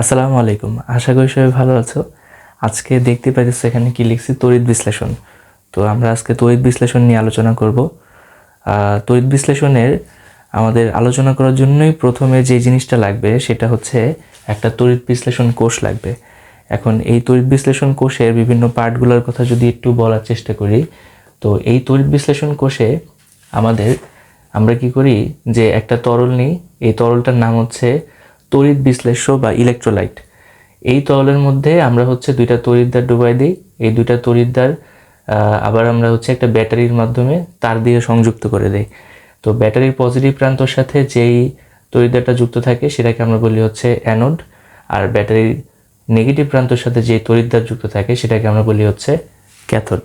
আসসালামু আলাইকুম। আশা করি সবাই ভালো আছো। আজকে দেখতে পাইতেছো এখানে কি লিখছি, তড়িৎ বিশ্লেষণ। তো আমরা আজকে তড়িৎ বিশ্লেষণ নিয়ে আলোচনা করব। তড়িৎ বিশ্লেষণের আমাদের আলোচনা করার জন্যই প্রথমে যে জিনিসটা লাগবে সেটা হচ্ছে একটা তড়িৎ বিশ্লেষণ কোষ লাগবে। এখন এই তড়িৎ বিশ্লেষণ কোষের বিভিন্ন পার্টগুলোর কথা যদি একটু বলার চেষ্টা করি, তো এই তড়িৎ বিশ্লেষণ কোষে আমরা কি করি যে একটা তরল নিই। এই তরলটার নাম হচ্ছে তড়িৎ বিশ্লেষ্য বা ইলেকট্রোলাইট। এই তরলের মধ্যে আমরা হচ্ছে দুইটা তড়িৎদ্বার ডুবাই দিই। এই দুইটা তড়িৎদ্বার আবার আমরা হচ্ছে একটা ব্যাটারির মাধ্যমে তার দিয়ে সংযুক্ত করে দিই। তো ব্যাটারির পজিটিভ প্রান্তর সাথে যেই তড়িৎদ্বারটা যুক্ত থাকে সেটাকে আমরা বলি হচ্ছে অ্যানোড, আর ব্যাটারির নেগেটিভ প্রান্তর সাথে যে তড়িৎদ্বার যুক্ত থাকে সেটাকে আমরা বলি হচ্ছে ক্যাথোড।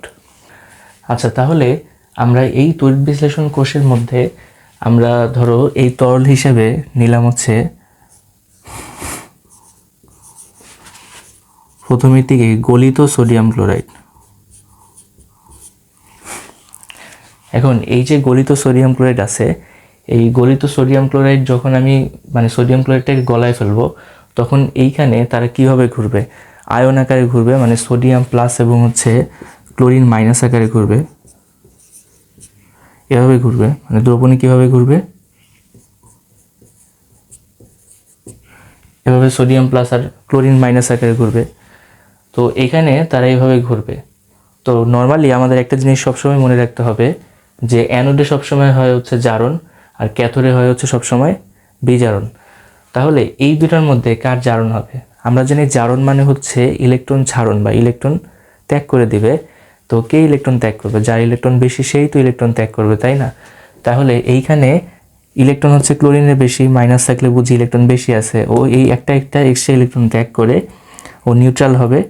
আচ্ছা, তাহলে আমরা এই তড়িৎ বিশ্লেষণ কোষের মধ্যে আমরা ধরো এই তরল হিসেবে নিলাম হচ্ছে প্রথমের দিকে গলিত সোডিয়াম ক্লোরাইড। এখন এই যে গলিত সোডিয়াম ক্লোরাইড আছে, এই গলিত সোডিয়াম ক্লোরাইড যখন আমি সোডিয়াম ক্লোরাইডটাকে গলায় ফেলবো, তখন এইখানে তারা কিভাবে ঘুরবে? আয়ন আকারে ঘুরবে, মানে সোডিয়াম প্লাস এবং হচ্ছে ক্লোরিন মাইনাস আকারে ঘুরবে। এভাবে ঘুরবে, মানে দ্রবণী কিভাবে ঘুরবে? এভাবে সোডিয়াম প্লাস আর ক্লোরিন মাইনাস আকারে ঘুরবে। তো এখানে তারা এইভাবে ঘুরবে। তো নর্মালি আমাদের একটা জিনিস সবসময় মনে রাখতে হবে যে অ্যানোডে সবসময় হয় হচ্ছে জারণ, আর ক্যাথোডে হয় হচ্ছে সবসময় বিজারণ। তাহলে এই দুটার মধ্যে কার জারণ হবে? আমরা জানি জারণ মানে হচ্ছে ইলেকট্রন ছাড়ন বা ইলেকট্রন ত্যাগ করে দিবে। তো কে ইলেকট্রন ত্যাগ করবে? যার ইলেকট্রন বেশি সেই তো ইলেকট্রন ত্যাগ করবে, তাই না? তাহলে এইখানে ইলেকট্রন হচ্ছে ক্লোরিনের বেশি, মাইনাস থাকলে বুঝি ইলেকট্রন বেশি আছে, ও এই একটা এক্সট্রা ইলেকট্রন ত্যাগ করে ও নিউট্রাল হবে,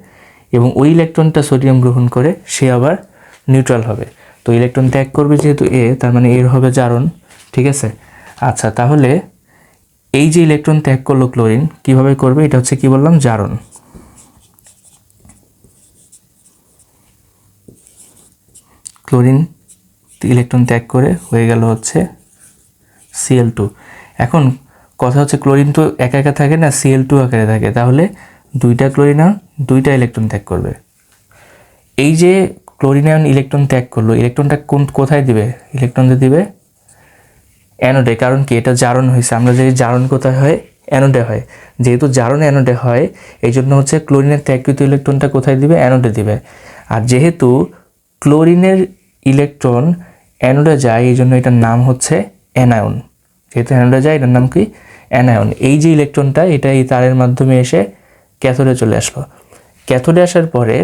এবং ওই ইলেকট্রনটা সোডিয়াম গ্রহণ করে সে আবার নিউট্রাল হবে। তো ইলেকট্রন ত্যাগ করবে যেহেতু এ, তার মানে এর হবে জারণ। ঠিক আছে? আচ্ছা, তাহলে এই যে ইলেকট্রন ত্যাগ করলো ক্লোরিন, কিভাবে করবে? এটা হচ্ছে কি বললাম, জারণ। ক্লোরিন ইলেকট্রন ত্যাগ করে হয়ে গেল হচ্ছে Cl2। এখন কথা হচ্ছে ক্লোরিন তো একা একা থাকে না, Cl2 আকারে থাকে। তাহলে দুইটা ক্লোরিন আয়ন দুইটা ইলেকট্রন ত্যাগ করবে। এই যে ক্লোরিন আয়ন ইলেকট্রন ত্যাগ করলো, ইলেকট্রনটা কোথায় দিবে? ইলেকট্রনটা দিবে অ্যানোডে। কারণ কি? এটা জারণ হয়েছে। আমরা যে জারণ কোথায় হয়? অ্যানোডে হয়। যেহেতু জারণ অ্যানোডে হয়, এই জন্য হচ্ছে ক্লোরিনের ত্যাগকৃত ইলেকট্রনটা কোথায় দিবে? অ্যানোডে দিবে। আর যেহেতু ক্লোরিনের ইলেকট্রন অ্যানোডে যায়, এই জন্য এটার নাম হচ্ছে অ্যানায়ন। যেহেতু অ্যানোডে যায়, এটার নাম কি? অ্যানায়ন। এই যে ইলেকট্রনটা, এটা এই তারের মাধ্যমে এসে ক্যাথোডে চলে আসলো। ক্যাথোডে আসার পরে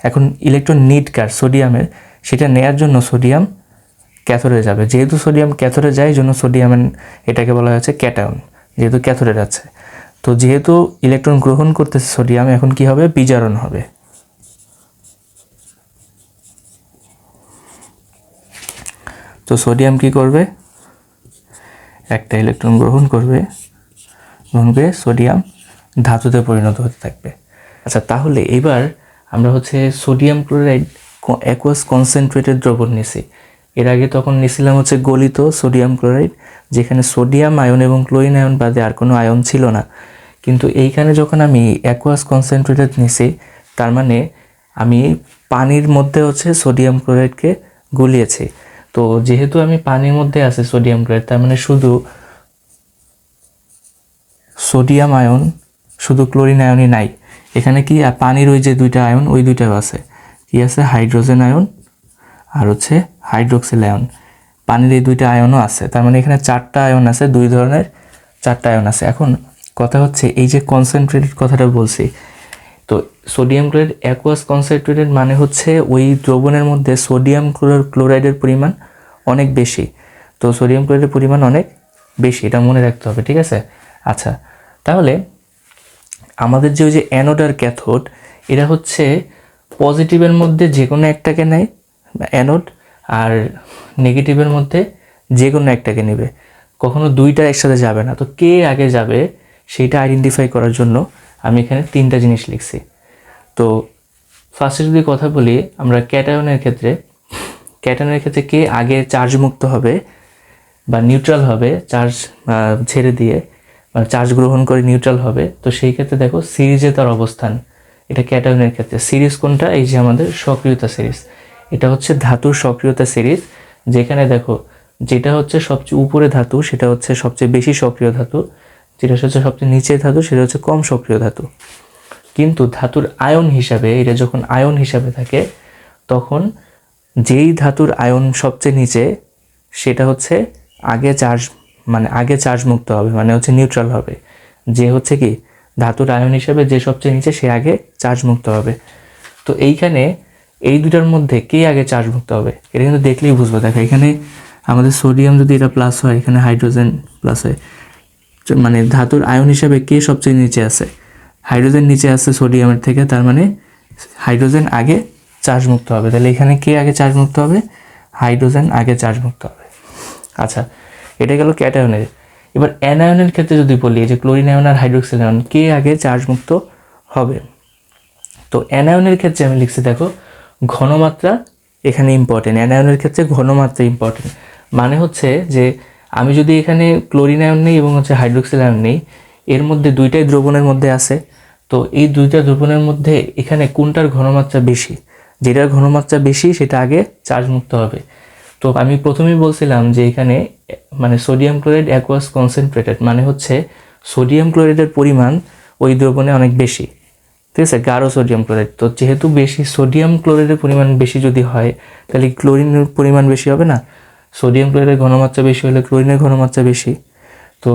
এখন ইলেকট্রন নিড কার? সোডিয়ামের। সেটা নেয়ার জন্য সোডিয়াম ক্যাথোডে যাবে। যেহেতু সোডিয়াম ক্যাথোডে যায়, এই জন্য সোডিয়াম এটাকে বলা হচ্ছে ক্যাটায়ন, যেহেতু ক্যাথোডে যাচ্ছে। তো যেহেতু ইলেকট্রন গ্রহণ করতেছে সোডিয়াম, এখন কি হবে? বিজারণ হবে। তো সোডিয়াম কি করবে? একটা ইলেকট্রন গ্রহণ করে সোডিয়াম ধাতুতে পরিণত হতে থাকবে। আচ্ছা, তাহলে এবার আমরা হচ্ছে সোডিয়াম ক্লোরাইড অ্যাকুয়াস কনসেন্ট্রেটেড দ্রবণ নিছি। এর আগে তখন নিছিলাম হচ্ছে গলিত সোডিয়াম ক্লোরাইড, যেখানে সোডিয়াম আয়ন এবং ক্লোরিন আয়ন বাদে আর কোনো আয়ন ছিল না। কিন্তু এইখানে যখন আমি অ্যাকুয়াস কনসেন্ট্রেটেড নিছি, তার মানে আমি পানির মধ্যে হচ্ছে সোডিয়াম ক্লোরাইডকে গলিয়েছি। তো যেহেতু আমি পানির মধ্যে আছে সোডিয়াম ক্লোরাইড, তার মানে শুধু সোডিয়াম আয়ন, শুধু ক্লোরিন আয়নই নাই এখানে। কি পানির ওই যে দুইটা আয়ন, ওই দুইটাও আছে। কি আছে? হাইড্রোজেন আয়ন আর হচ্ছে হাইড্রোক্সিল আয়ন। পানির এই দুইটা আয়নও আছে। তার মানে এখানে চারটা আয়ন আছে, দুই ধরনের চারটা আয়ন আছে। এখন কথা হচ্ছে এই যে কনসেন্ট্রেটেড কথাটা বলছি, তো সোডিয়াম ক্লোরাইড অ্যাকুয়াস কনসেন্ট্রেটেড মানে হচ্ছে ওই দ্রবণের মধ্যে সোডিয়াম ক্লোরাইডের পরিমাণ অনেক বেশি। তো সোডিয়াম ক্লোরাইডের পরিমাণ অনেক বেশি, এটা মনে রাখতে হবে। ঠিক আছে? আচ্ছা, তাহলে আমাদের যে ওই যে অ্যানোড আর ক্যাথোড, এরা হচ্ছে পজিটিভের মধ্যে যে কোনো একটাকে নেয় অ্যানোড, আর নেগেটিভের মধ্যে যে কোনো একটাকে নেবে। কখনো দুইটা একসাথে যাবে না। তো কে আগে যাবে সেইটা আইডেন্টিফাই করার জন্য আমি এখানে তিনটা জিনিস লিখছি। তো ফার্স্টে যদি কথা বলি, আমরা ক্যাটায়নের ক্ষেত্রে কে আগে চার্জ মুক্ত হবে বা নিউট্রাল হবে চার্জ ছেড়ে দিয়ে, মানে চার্জ গ্রহণ করে নিউট্রাল হবে। তো সেই ক্ষেত্রে দেখো সিরিজে তার অবস্থান, এটা ক্যাটায়নের ক্ষেত্রে। সিরিজ কোনটা? এই যে আমাদের সক্রিয়তা সিরিজ, এটা হচ্ছে ধাতুর সক্রিয়তা সিরিজ, যেখানে দেখো যেটা হচ্ছে সবচেয়ে উপরে ধাতু সেটা হচ্ছে সবচেয়ে বেশি সক্রিয় ধাতু, যেটা হচ্ছে সবচেয়ে নিচের ধাতু সেটা হচ্ছে কম সক্রিয় ধাতু। কিন্তু ধাতুর আয়ন হিসাবে, এটা যখন আয়ন হিসাবে থাকে তখন যেই ধাতুর আয়ন সবচেয়ে নিচে সেটা হচ্ছে আগে চার্জ মুক্ত হবে, মানে হচ্ছে নিউট্রাল হবে। যে হচ্ছে কি ধাতুর আয়ন হিসাবে যে সবচেয়ে নিচে সে আগে চার্জ মুক্ত হবে। তো এইখানে এই দুটার মধ্যে কে আগে চার্জ মুক্ত হবে এটা কিন্তু দেখলেই বুঝবো। দেখো এখানে আমাদের সোডিয়াম যদি এটা প্লাস হয়, এখানে হাইড্রোজেন প্লাস হয়, মানে ধাতুর আয়ন হিসাবে কে সবচেয়ে নিচে আছে? হাইড্রোজেন নিচে আছে সোডিয়ামের থেকে, তার মানে হাইড্রোজেন আগে চার্জ মুক্ত হবে। তাহলে এখানে কে আগে চার্জ মুক্ত হবে? হাইড্রোজেন আগে চার্জ মুক্ত হবে। আচ্ছা, এটা গেল ক্যাটায়নের। এবার অ্যানায়নের ক্ষেত্রে যদি বলি যে ক্লোরিন আয়ন আর হাইড্রোক্সিল আয়ন কে আগে চার্জ মুক্ত হবে, তো অ্যানায়নের ক্ষেত্রে আমি লিখছি দেখো ঘনমাত্রা এখানে ইম্পর্টেন্ট। অ্যানায়নের ক্ষেত্রে ঘনমাত্রা ইম্পর্টেন্ট, মানে হচ্ছে যে আমি যদি এখানে ক্লোরিন আয়ন নেই এবং হচ্ছে হাইড্রোক্সিল আয়ন নেই, এর মধ্যে দুইটাই দ্রবণের মধ্যে আছে, তো এই দুইটা দ্রবণের মধ্যে এখানে কোনটার ঘনমাত্রা বেশি? যেটার ঘনমাত্রা বেশি সেটা আগে চার্জ মুক্ত হবে। তো আমি প্রথমেই বলছিলাম যে এখানে মানে সোডিয়াম ক্লোরাইড অ্যাকুয়াস কনসেন্ট্রেটেড, মানে হচ্ছে সোডিয়াম ক্লোরাইডের পরিমাণ ওই দ্রবণে অনেক বেশি, ঠিক আছে, গাঢ় সোডিয়াম ক্লোরাইড। তো যেহেতু বেশি সোডিয়াম ক্লোরাইডের পরিমাণ বেশি যদি হয় তাহলে ক্লোরিনের পরিমাণ বেশি হবে না? সোডিয়াম ক্লোরাইডের ঘনমাত্রা বেশি হলে ক্লোরিনের ঘনমাত্রা বেশি। তো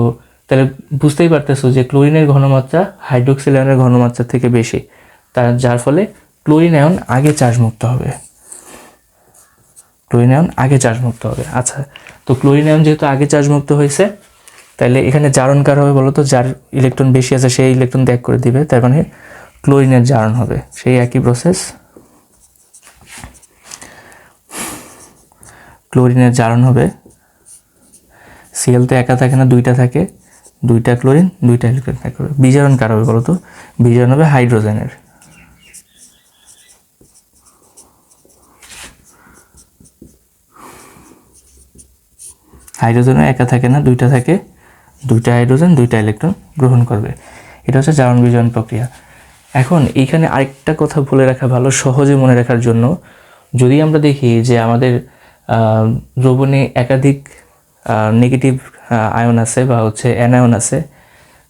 তাহলে বুঝতেই পারতেছো যে ক্লোরিনের ঘনমাত্রা হাইড্রোক্সিল আয়নের ঘনমাত্রা থেকে বেশি, যার ফলে ক্লোরিন আয়ন আগে চার্জ মুক্ত হবে। ক্লোরিন আয়ন আগে চার্জ মুক্ত হবে। আচ্ছা, তো ক্লোরিন আয়ন যেহেতু আগে চার্জ মুক্ত হয়েছে, তাহলে এখানে জারণ কার হবে বলো তো? যার ইলেকট্রন বেশি আছে সেই ইলেকট্রন ত্যাগ করে দিবে, তার মানে ক্লোরিনের জারণ হবে। সেই একই প্রসেস, ক্লোরিনের জারণ হবে। সিএল তো একা থাকে না, দুইটা থাকে, দুইটা ক্লোরিন দুইটা ইলেকট্রন ত্যাগ করবে। বিজারণ কার হবে বলো তো? বিজারণ হবে হাইড্রোজেনের। হাইড্রোজেনও একা থাকে না, দুইটা থাকে, দুইটা হাইড্রোজেন দুইটা ইলেকট্রন গ্রহণ করবে। এটা হচ্ছে জারণ বিজারণ প্রক্রিয়া। এখন এইখানে আরেকটা কথা বলে রাখা ভালো সহজে মনে রাখার জন্য, যদি আমরা দেখি যে আমাদের দ্রবণে একাধিক নেগেটিভ আয়ন আছে বা হচ্ছে অ্যানায়ন আছে,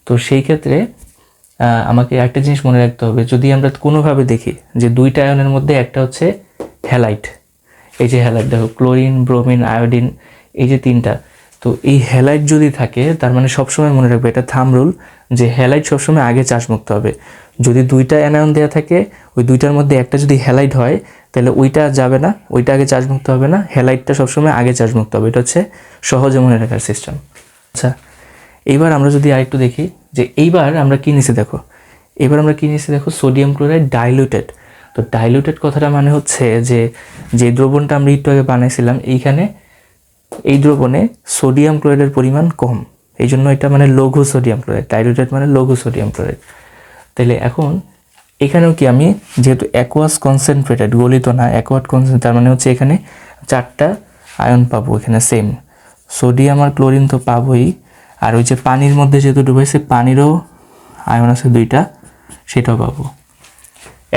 তো সেই ক্ষেত্রে আমাকে একটা জিনিস মনে রাখতে হবে, যদি আমরা কোনোভাবে দেখি যে দুইটা আয়নের মধ্যে একটা হচ্ছে হ্যালাইট, এই যে হ্যালাইট দেখো ক্লোরিন ব্রোমিন আয়োডিন, এই যে তিনটা, তো এই হ্যালাইট যদি থাকে তার মানে সবসময় মনে রাখবে, এটা থাম্ব রুল, যে হ্যালাইট সবসময় আগে চার্জ মুক্ত হবে। যদি দুইটা অ্যানায়ন দেওয়া থাকে, ওই দুইটার মধ্যে একটা যদি হ্যালাইট হয় তাহলে ওইটা যাবে না, ওইটা আগে চার্জ মুক্ত হবে না, হ্যালাইটটা সবসময় আগে চার্জ মুক্ত হবে। এটা হচ্ছে সহজে মনে রাখার সিস্টেম। আচ্ছা, এইবার আমরা যদি আরেকটু দেখি যে এইবার আমরা কী নিছি দেখো, এবার আমরা কী নিছি দেখো সোডিয়াম ক্লোরাইড ডাইলুটেড। তো ডাইলুটেড কথাটা মানে হচ্ছে যে দ্রবণটা আমরা একটু আগে বানাইছিলাম, এইখানে এই দ্রবণে সোডিয়াম ক্লোরাইডের পরিমাণ কম, এই জন্য এটা মানে লঘু সোডিয়াম ক্লোরাইড। ডাইলুটেড মানে লঘু সোডিয়াম ক্লোরাইড। তাহলে এখন এখানেও কি আমি যেহেতু অ্যাকুয়াস কনসেন্ট্রেটেড, গলিত না, অ্যাকুয়াস কনসেন্ট্রেটেড, তার মানে হচ্ছে এখানে চারটা আয়ন পাবো, এখানে সেম সোডিয়াম আর ক্লোরিন তো পাবোই, আর ওই যে পানির মধ্যে যেহেতু ডুবাইছে পানিরও আয়ন আছে দুইটা, সেটাও পাবো।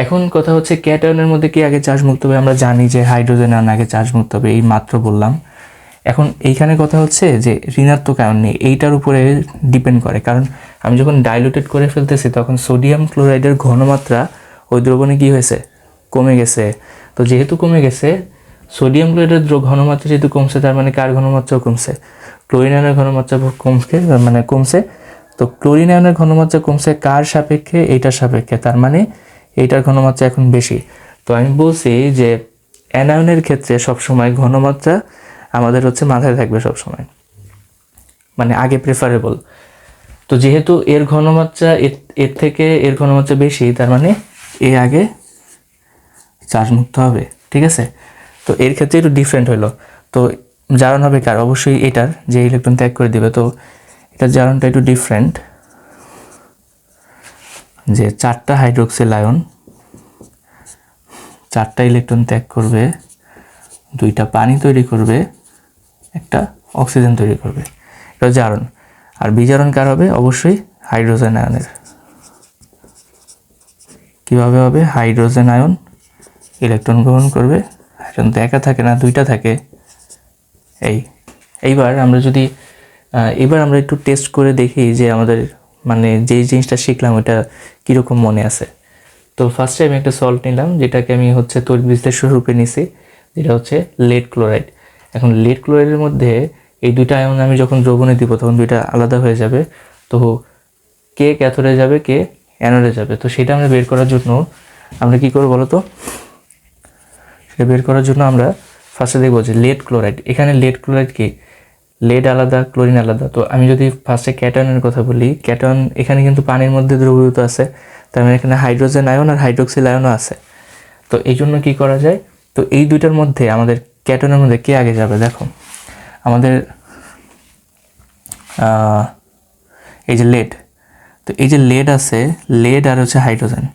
এখন কথা হচ্ছে ক্যাটায়নের মধ্যে কি আগে চার্জ মুক্ত হবে? আমরা জানি যে হাইড্রোজেন আয়ন আগে চার্জ মুক্ত হবে, এই মাত্র বললাম। এখন এইখানে কথা হচ্ছে যে ঋণাত্মক আয়ন নেই, এইটার উপরে ডিপেন্ড করে, কারণ আমি যখন ডাইলুটেড করে ফেলতেছি তখন সোডিয়াম ক্লোরাইডের ঘনমাত্রা ওই দ্রবণে কী হয়েছে? কমে গেছে। তো যেহেতু কমে গেছে, সোডিয়াম ক্লোরাইডের ঘনমাত্রা যেহেতু কমছে, তার মানে কার ঘনমাত্রাও কমছে? ক্লোরিন আয়নের ঘনমাত্রা কমছে। তো ক্লোরিন আয়নের ঘনমাত্রা কমছে কার সাপেক্ষে? এইটার সাপেক্ষে, তার মানে এইটার ঘনমাত্রা এখন বেশি। তো আমি বলছি যে অ্যানায়নের ক্ষেত্রে সবসময় ঘনমাত্রা আমাদের হচ্ছে মাথায় থাকবে সবসময়, মানে আগে প্রেফারেবল। তো যেহেতু এর ঘনমাত্রা এর থেকে এর ঘনমাত্রা বেশি, তার মানে এ আগে চার্জ মুক্ত হবে, ঠিক আছে। তো এর ক্ষেত্রে একটু ডিফারেন্ট হলো। তো জারণ হবে কার? অবশ্যই এটার, যে ইলেকট্রন ত্যাগ করে দিবে। তো এটার জারণটা একটু ডিফারেন্ট, যে চারটা হাইড্রোক্সিল আয়ন চারটা ইলেকট্রন ত্যাগ করবে, দুইটা পানি তৈরি করবে, একটা অক্সিজেন তৈরি করবে, এটা জারণ। আর বিজারণ কার হবে? অবশ্যই হাইড্রোজেন আয়নের। কীভাবে হবে? হাইড্রোজেন আয়ন ইলেকট্রন গ্রহণ করবে, হাইড্রোজেন তো একা থাকে না, দুইটা থাকে। এইবার আমরা একটু টেস্ট করে দেখি যে আমাদের মানে যেই জিনিসটা শিখলাম ওটা কীরকম মনে আছে। তো ফার্স্টে আমি একটা সল্ট নিলাম, যেটাকে আমি হচ্ছে তড়িৎ বিশ্লেষণ রূপে নিছি, যেটা হচ্ছে লেড ক্লোরাইড। এখন লেড ক্লোরাইডের মধ্যে এই দুইটা আয়ন আমি যখন দ্রবণে দিব তখন দুইটা আলাদা হয়ে যাবে। তো কে ক্যাথোডে যাবে, কে অ্যানোডে যাবে, তো সেটা আমরা বের করার জন্য আমরা কী করবো বলো তো? সেটা বের করার জন্য আমরা ফার্স্টে দেখবো যে লেড ক্লোরাইড, এখানে লেড ক্লোরাইড কি, লেড আলাদা, ক্লোরিন আলাদা। তো আমি যদি ফার্স্টে ক্যাটায়নের কথা বলি, ক্যাটায়ন এখানে কিন্তু পানির মধ্যে দ্রবীভূত আছে, তার মানে এখানে হাইড্রোজেন আয়ন আর হাইড্রোক্সিল আয়নও আছে। তো এই জন্য কী করা যায়, তো এই দুইটার মধ্যে আমাদের ক্যাটায়নের মধ্যে কে আগে যাবে? দেখো আমাদের এই যে লেড, তো এই যে লেড আছে, লেড আর হচ্ছে হাইড্রোজেন।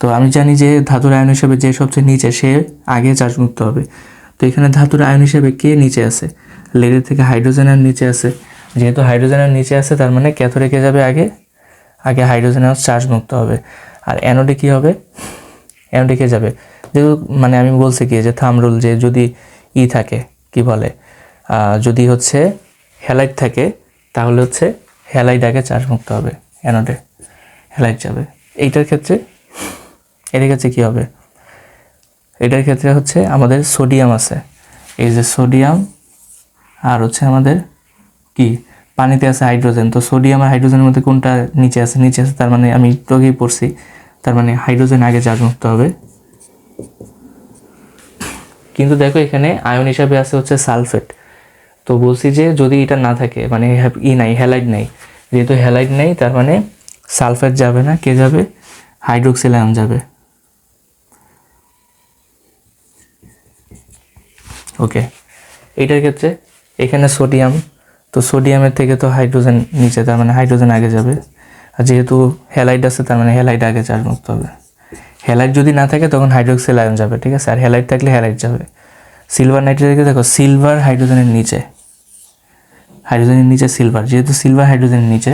তো আমি জানি যে ধাতুর আয়ন হিসেবে যে সবচেয়ে নিচে সে আগে চার্জমুক্ত হবে। তো এখানে ধাতুর আয়ন হিসেবে কে নিচে আছে? লেডের থেকে হাইড্রোজেন আয়ন নিচে আছে। যেহেতু হাইড্রোজেন আয়ন নিচে আছে তার মানে ক্যাথোডে কে যাবে আগে? আগে হাইড্রোজেন আয়ন চার্জমুক্ত হবে। আর অ্যানোডে কী হবে? অ্যানোডে কে যাবে? যেহেতু মানে আমি বলছি কি যে থাম্ব রুল, যে যদি থাকে কি বলে, যদি হচ্ছে হ্যালাইড থাকে তাহলে হচ্ছে হ্যালাইড আগে চার্জমুক্ত হবে, অ্যানোডে হ্যালাইড যাবে। এটার ক্ষেত্রে কী হবে? এটার ক্ষেত্রে হচ্ছে আমাদের সোডিয়াম আছে, এই যে সোডিয়াম, আর হচ্ছে আমাদের কি পানিতে আছে হাইড্রোজেন। তো সোডিয়াম আর হাইড্রোজেনের মধ্যে কোনটা নিচে আছে? নিচে আছে, তার মানে আমি একটু আগেই পড়ছি, তার মানে হাইড্রোজেন আগে চার্জমুক্ত হবে। কিন্তু দেখো এখানে আয়ন হিসাবে আছে হচ্ছে সালফেট। তো বলছি যে যদি এটা না থাকে, মানে নাই, হ্যালাইড নাই, যেহেতু হ্যালাইড নেই তার মানে সালফেট যাবে না, কে যাবে? হাইড্রোক্সিল আয়ন যাবে। ওকে, এইটার ক্ষেত্রে এখানে সোডিয়াম, তো সোডিয়ামের থেকে তো হাইড্রোজেন নিচে, তার মানে হাইড্রোজেন আগে যাবে। আর যেহেতু হ্যালাইড আছে তার মানে হ্যালাইড আগে চার্জমুক্ত হবে। হ্যালাইড যদি না থাকে তখন হাইড্রোক্সিল আয়ন যাবে, ঠিক আছে? আর হ্যালাইড থাকলে হ্যালাইড যাবে। সিলভার নাইট্রেটকে দেখো, সিলভার হাইড্রোজেনের নিচে, সিলভার, যেহেতু সিলভার হাইড্রোজেনের নিচে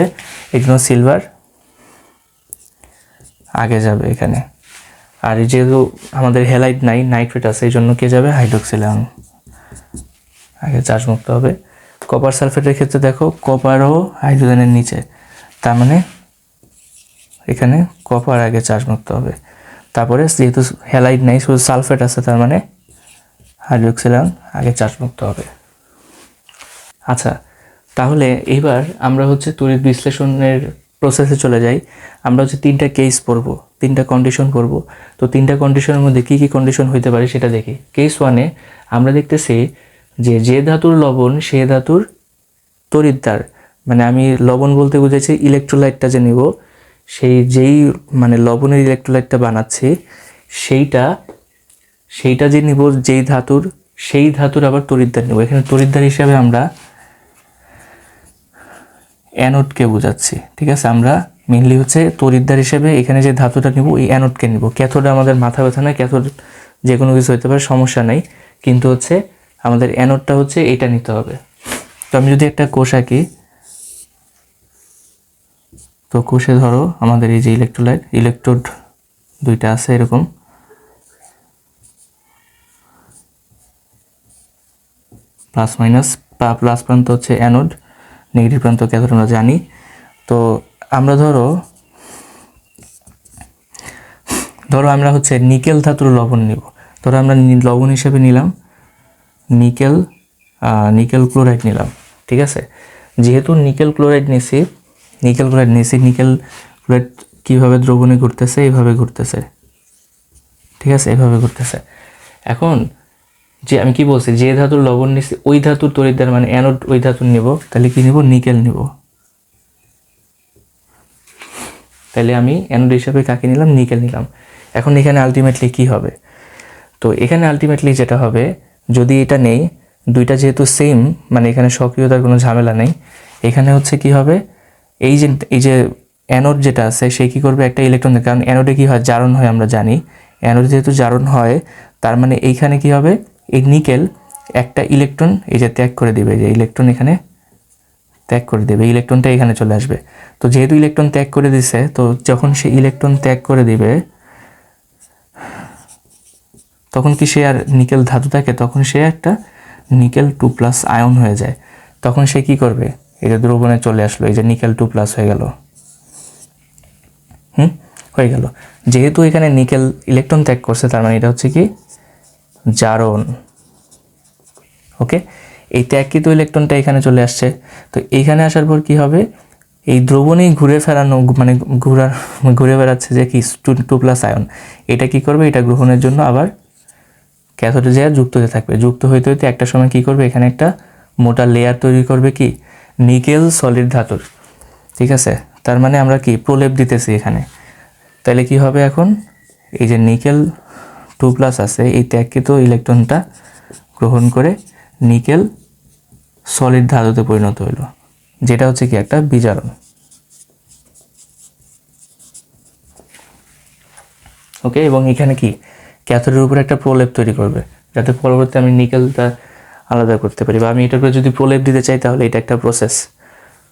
এই জন্য সিলভার আগে যাবে এখানে। আর যেহেতু আমাদের হ্যালাইড নাই, নাইট্রেট আছে, এই জন্য কে যাবে? হাইড্রোক্সিল আয়ন আগে চার্জমুক্ত হবে। কপার সালফেটের ক্ষেত্রে দেখো, কপারও হাইড্রোজেনের নিচে, তার মানে এখানে কপার আগে চার্জমুক্ত হবে। তারপরে যেহেতু হ্যালাইড নাই, শুধু সালফেট আছে, তার মানে হাইড্রোক্সিল আয়ন আগে চার্জমুক্ত হবে। আচ্ছা, তাহলে এবার আমরা হচ্ছে তড়িৎ বিশ্লেষণের প্রসেসে চলে যাই। আমরা হচ্ছে 3টা কেস পড়ব, 3টা কন্ডিশন পড়ব। তো 3টা কন্ডিশনের মধ্যে কী কী কন্ডিশন হইতে পারে সেটা দেখি। কেস 1-এ আমরা দেখতেছি যে ধাতুর লবণ সে ধাতুর তড়িৎদ্বার, মানে আমি লবণ বলতে বুঝেছি ইলেকট্রোলাইটটা যে নিব, যেই মানে লবণের ইলেকট্রোলাইটটা বানাচ্ছি সেইটা যে নিব যেই ধাতুর, সেই ধাতুর আবার তড়িৎদ্বার নেব। এখানে তড়িৎদ্বার হিসাবে আমরা অ্যানোডকে বোঝাচ্ছি, ঠিক আছে? আমরা মেনলি হচ্ছে তড়িৎদ্বার হিসেবে এখানে যে ধাতুটা নিব এই অ্যানোডকে নিব। ক্যাথোড আমাদের মাথা ব্যথা না, ক্যাথোড যে কোনো কিছু হতে পারে, সমস্যা নেই, কিন্তু হচ্ছে আমাদের অ্যানোডটা হচ্ছে এটা নিতে হবে। তো আমি যদি একটা কোষ আঁকি, তো কোষে ধরো আমাদের এই যে ইলেকট্রোড দুইটা আছে এরকম, প্লাস মাইনাস, প্লাস প্রান্ত হচ্ছে অ্যানোড, নেগেটিভ প্রান্ত ক্যাথোড আমরা জানি। তো আমরা ধরো আমরা হচ্ছে নিকেল ধাতুর লবণ নিব। ধরো আমরা লবণ হিসেবে নিলাম নিকেল ক্লোরাইড নিলাম, ঠিক আছে? যেহেতু নিকেল ক্লোরাইড নিছি, নিকেল ক্লোরাইড কীভাবে দ্রবণে ঘুরতেছে? এইভাবে ঘুরতেছে, ঠিক আছে? এভাবে ঘুরতেছে। এখন যে আমি কি বলছি, যে ধাতুর লবণ নিছি ওই ধাতুর তড়িৎদ্বার, মানে অ্যানোড ওই ধাতুর নিব, তাহলে কি নিব? নিকেল নিব। তাহলে আমি অ্যানোড হিসাবে কাকে নিলাম? নিকেল নিলাম। এখন এখানে আলটিমেটলি কি হবে? তো এখানে আলটিমেটলি যেটা হবে, যদি এটা নেই, দুইটা যেহেতু সেম, মানে এখানে সক্রিয়তার কোনো ঝামেলা নেই, এখানে হচ্ছে কি হবে, এই যে অ্যানোড যেটা আছে সে কী করবে? একটা ইলেকট্রন, কারণ অ্যানোডে কী হয়? জারণ হয়, আমরা জানি। অ্যানোড যেহেতু জারণ হয়, তার মানে এইখানে কি হবে? এই নিকেল একটা ইলেকট্রন এই যে ত্যাগ করে দিবে, যে ইলেকট্রন এখানে ত্যাগ করে দেবে, ইলেকট্রনটা এখানে চলে আসবে। তো যেহেতু ইলেকট্রন ত্যাগ করে দিছে, তো যখন সে ইলেকট্রন ত্যাগ করে দিবে তখন কি সে আর নিকেল ধাতু থাকে? তখন সে একটা নিকেল 2+ আয়ন হয়ে যায়। তখন সে কি করবে? এই যে দ্রবণে চলে আসলো, এই যে নিকেল 2+ হয়ে গেল, হয়ে গেল। যেহেতু এখানে নিকেল ইলেকট্রন ত্যাগ করছে, তার মানে এটা হচ্ছে কি জারণ। ওকে, এই ত্যাগকৃত ইলেকট্রনটা এখানে চলে আসছে। তো এইখানে আসার পর কি হবে? এই দ্রবণেই ঘুরে বেড়াচ্ছে যে কি 2+ আয়ন। এটা কি করবে? এটা গ্রহণের জন্য আবার ক্যাথোডে যেয়ে যুক্ত হতে থাকবে। যুক্ত হইতে হইতে একটা সময় কি করবে? এখানে একটা মোটা লেয়ার তৈরি করবে, কি নিকেল সলিড ধাতুর। ঠিক আছে, তার মানে আমরা কি প্রলেপ দিতেছি এখানে। তাহলে কি হবে এখন? এই যে নিকেল 2+ আছে, এই ত্যাগকৃত ইলেকট্রনটা গ্রহণ করে নিকেল সলিড ধাতুতে পরিণত হইল, যেটা হচ্ছে কি একটা বিজারণ। ওকে, এবং এখানে কি ক্যাথোডের উপরে একটা প্রলেপ তৈরি করবে, যাতে পরবর্তী আমি নিকেলটা আলাদা করতে পারি, বা আমি এটার উপরে যদি প্রলেপ দিতে চাই তাহলে এটা একটা প্রসেস।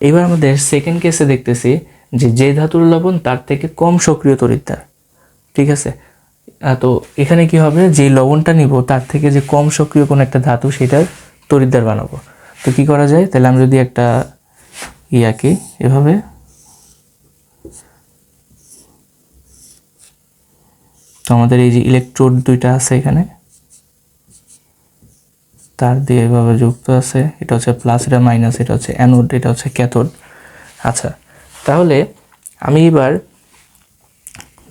এবার আমাদের সেকেন্ড কেসে দেখতেছি যে ধাতুর লবণ তার থেকে কম সক্রিয় তড়িৎদ্বার। ঠিক আছে, তো এখানে কি হবে? যে লবণটা নিব তার থেকে যে কম সক্রিয় কোনো একটা ধাতু, সেটার তড়িৎদ্বার বানাবো। তো কি করা যায়? তাহলে আমি যদি একটা আঁকি এভাবে, তো আমাদের এই যে ইলেকট্রোড দুইটা আছে এখানে, তার দিয়ে এভাবে যুক্ত আছে। এটা হচ্ছে প্লাস, এটা মাইনাস, এটা হচ্ছে অ্যানোড, এটা হচ্ছে ক্যাথোড। আচ্ছা, তাহলে আমি এবার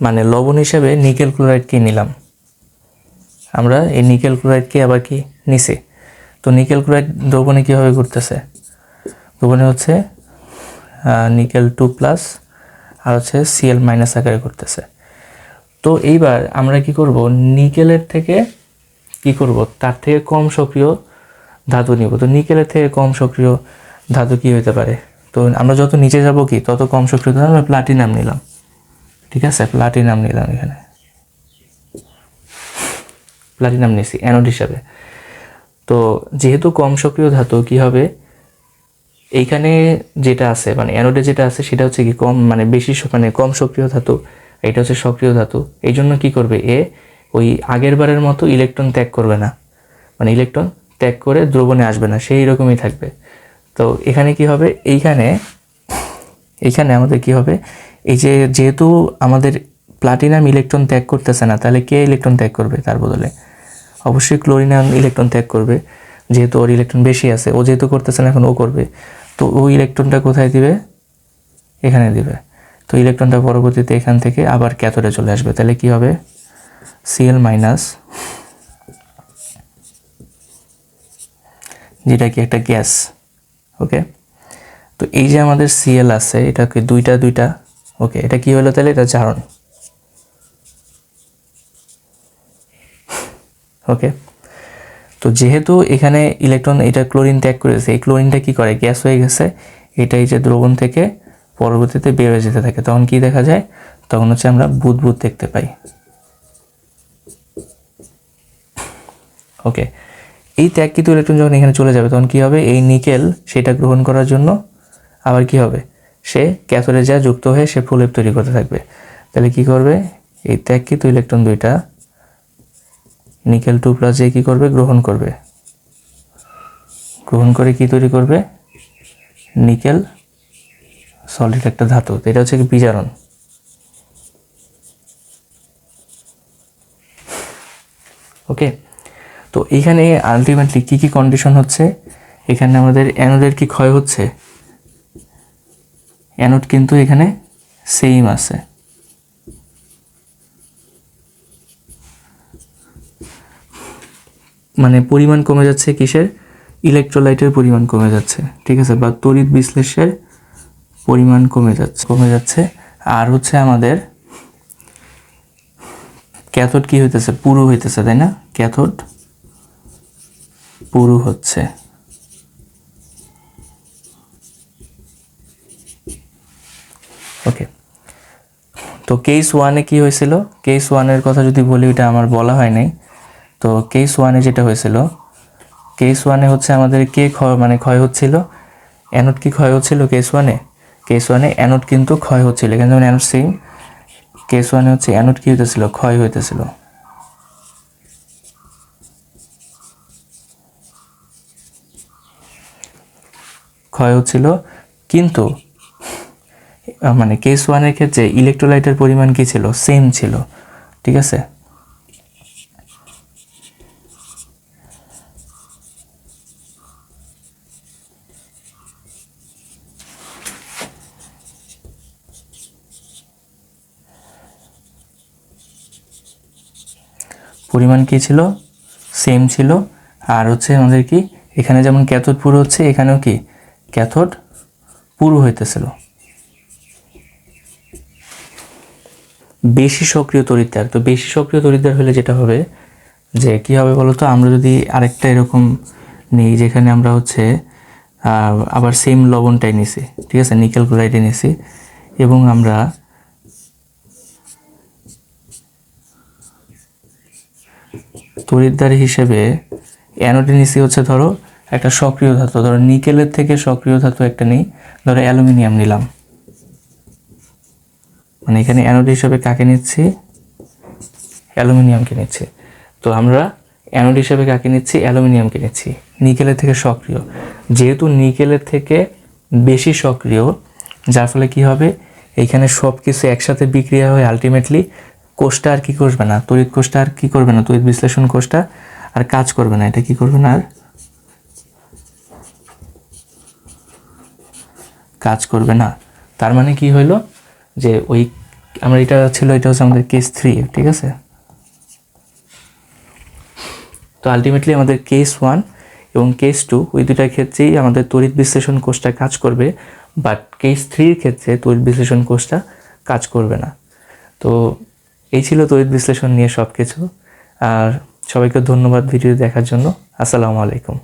মানে লবণ হিসেবে নিকেল ক্লোরাইডকে নিলাম। আমরা এই নিকেল ক্লোরাইডকে আবার কি নিছি। তো নিকেল ক্লোরাইড দ্রবণে কীভাবে ঘুরতেছে? দ্রবণে হচ্ছে নিকেল 2+ আর হচ্ছে Cl- আকারে ঘুরতেছে। তো এইবার আমরা কি করব? নিকেলের থেকে কি করব? তার থেকে কম সক্রিয় ধাতু নিব। তো নিকেলের থেকে কম সক্রিয় ধাতু কি হতে পারে? তো আমরা যত নিচে যাব কি তত কম সক্রিয় ধাতু, আমরা প্লাটিনাম নিলাম। ঠিক আছে, প্লাটিনাম নিলাম, এখানে প্লাটিনাম নিছি অ্যানোড হিসাবে। তো যেহেতু কম সক্রিয় ধাতু, কি হবে? এইখানে যেটা আছে মানে অ্যানোডে যেটা আছে সেটা হচ্ছে কি কম মানে বেশি মানে কম সক্রিয় ধাতু, এটা হচ্ছে সক্রিয় ধাতু। এই জন্য কী করবে? ওই আগের বারের মতো ইলেকট্রন ত্যাগ করবে না, মানে ইলেকট্রন ত্যাগ করে দ্রবণে আসবে না, সেই রকমই থাকবে। তো এখানে কি হবে? এইখানে আমাদের কি হবে? এই যে যেহেতু আমাদের প্লাটিনাম ইলেকট্রন ত্যাগ করতেছে না, তাহলে কে ইলেকট্রন ত্যাগ করবে তার বদলে? অবশ্যই ক্লোরিনাম ইলেকট্রন ত্যাগ করবে, যেহেতু ওর ইলেকট্রন বেশি আছে। ও যেহেতু করতেছে না, এখন ও করবে। তো ওই ইলেকট্রনটা কোথায় দিবে? এখানে দিবে। তো ইলেকট্রনটা পরবর্তীতে এখান থেকে আবার ক্যাথোডে চলে আসবে। তাহলে কি হবে? Cl-, যেটা কি একটা গ্যাস। ওকে, তো এই যে আমাদের Cl আছে, এটাকে দুইটা। ওকে, এটা কি হলো তাহলে? এটা জারণ। ওকে, তো যেহেতু এখানে ইলেকট্রন এটা ক্লোরিন ত্যাগ করেছে, এই ক্লোরিনটা কি করে? গ্যাস হয়ে গেছে। এটাই যে দ্রবণ থেকে পরবর্তীতে বের হয়ে যেতে থাকে, তখন কি দেখা যায়? তখন হচ্ছে আমরা বুদবুদ দেখতে পাই। ওকে, এই ত্যাগকৃত ইলেকট্রন যখন এখানে চলে যাবে, তখন কি হবে? এই নিকেল সেটা গ্রহণ করার জন্য আবার কি হবে? সে ক্যাথোডে যা যুক্ত হয়ে সে প্রলেপ তৈরি করতে থাকবে। তাহলে কি করবে? এই ত্যাগকৃত ইলেকট্রন দুইটা নিকেল 2+ যে কী করবে? গ্রহণ করবে। গ্রহণ করে কি তৈরি করবে? নিকেল সলিড একটা ধাতু। এটা হচ্ছে কি বিজারণ। ওকে, তো এইখানে আলটিমেটলি কি কন্ডিশন হচ্ছে? এখানে আমাদের অ্যানোডের কি ক্ষয় হচ্ছে? অ্যানোড কিন্তু এখানে সেম আছে। মানে পরিমাণ কমে যাচ্ছে কিসের? ইলেকট্রোলাইটের পরিমাণ কমে যাচ্ছে। ঠিক আছে, বা তড়িৎ বিশ্লেষের পরিমাণ কমে যাচ্ছে। আর হচ্ছে আমাদের ক্যাথোড কি হইতেছে? পুরু হইতেছে, তাই না? ক্যাথোড পুরু হচ্ছে। ওকে, তো কেস 1-এ কি হয়েছিল? কেস 1-এর কথা যদি বলি, ওটা আমার বলা হয় নাই। তো কেস 1-এ যেটা হয়েছিল, কেস 1-এ হচ্ছে আমাদের কে ক্ষয় হচ্ছিল? অ্যানোড কি ক্ষয় হচ্ছিল কেস ওয়ানে অ্যানোড কিন্তু ক্ষয় হচ্ছিল, এখানে যেমন অ্যানোড সেম, কেস ওয়ানে হচ্ছে অ্যানোড কি হইতেছিল, ক্ষয় হইতেছিল। ক্ষয় হচ্ছিল, কিন্তু মানে কেস ওয়ানের ক্ষেত্রে ইলেকট্রোলাইটের পরিমাণ কি ছিল, সেম ছিল, ঠিক আছে। পরিমাণ কি ছিল, সেম ছিল। আর হচ্ছে আমাদের কি এখানে যেমন ক্যাথোড পুরো হচ্ছে, এখানেও কি ক্যাথোড পুরো হইতেছিল। বেশি সক্রিয় তড়িৎদ্বার, তো বেশি সক্রিয় তড়িৎদ্বার হলে যেটা হবে যে কী হবে বলতো, আমরা যদি আরেকটা এরকম নিই যেখানে আমরা হচ্ছে আবার সেম লবণটাই নিছি, ঠিক আছে, নিকেল ক্লোরাইডে নিছি, এবং আমরা তড়িৎদ্বার হিসেবে অ্যানোডে নিছি হচ্ছে ধরো একটা সক্রিয় ধাতু, ধরো নিকেলের থেকে সক্রিয় ধাতু একটা নিই, ধরো অ্যালুমিনিয়াম নিলাম, মানে এখানে অ্যানোড হিসেবে কাকে নিচ্ছি, অ্যালুমিনিয়ামকে নিচ্ছি। তো আমরা অ্যানোড হিসেবে কাকে নিচ্ছি, অ্যালুমিনিয়ামকে নিচ্ছি, নিকেলের থেকে সক্রিয়, যেহেতু নিকেলের থেকে বেশি সক্রিয়, যার ফলে কি হবে, এইখানে সব কিছু একসাথে বিক্রিয়া হয়ে আলটিমেটলি কোষটা আর কি করবে না, তড়িৎ কোষটা আর কি করবে না, তড়িৎ বিশ্লেষণ কোষটা আর কাজ করবে না, এটা কি করবে না, আর কাজ করবে না। তার মানে কি হইলো যে ওই আমরা এটা ছিল, এটা হচ্ছে আমাদের কেস 3, ঠিক আছে। তো আলটিমেটলি আমাদের কেস 1 এবং কেস 2 ওই দুটার ক্ষেত্রেই আমাদের তড়িৎ বিশ্লেষণ কোষটা কাজ করবে, বাট কেস 3-র ক্ষেত্রে তড়িৎ বিশ্লেষণ কোষটা কাজ করবে না। তো এই ছিল তড়িৎ বিশ্লেষণ নিয়ে সব কিছু। আর সবাইকে ধন্যবাদ ভিডিও দেখার জন্য। আসসালামু আলাইকুম।